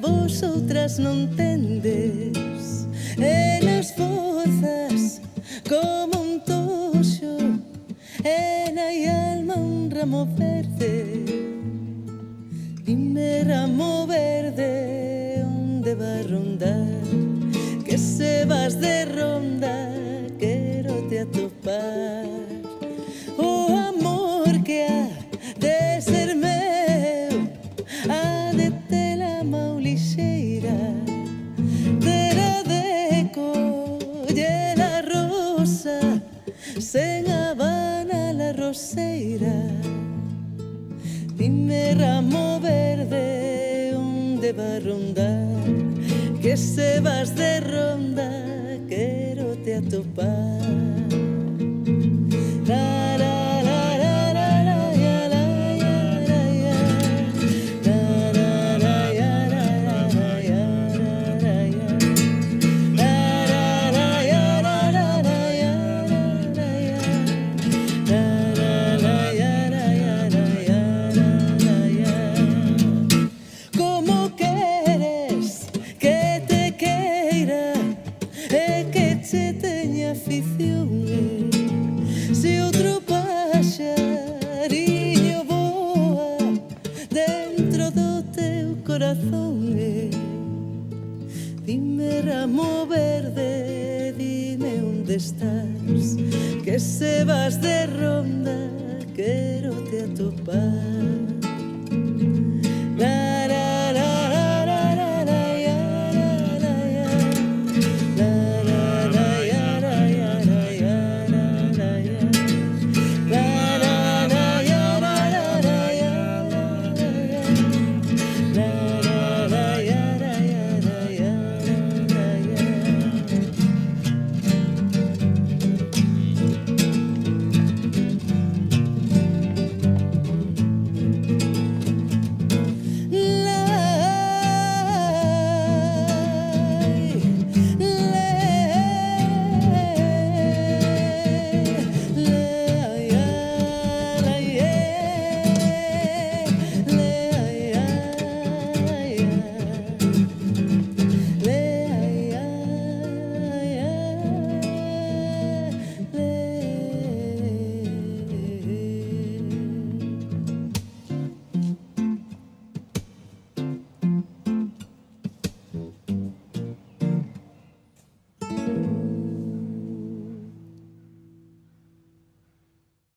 vos outras non tendes, elas forzas como un toxo, e na alma un ramo verde. Dime, ramo verde, onde vas rondar? Que se vas de ronda, quero te atopar. O amor que ha de ser meu, ha de ter a mão lixeira, ter a de coller a rosa, sen habana la roseira. Dime, ramo verde, onde vas rondar? Que se vas de ronda, quero te atopar. La, la, la, la, la, la, ya, la, ya, la, ya. La, la, la, ya, la, la, la, ya, la, ya. La, la, la, ya, la, la, la, ya, la, ya. La, la, la, ya, la, ya, la, ya, la, ya. Como queres que te queira e que che teña afición? Se outro paxariño voa dentro do teu corazón, dime, ramo verde, dime onde estás, que se vas de ronda, quero te atopar.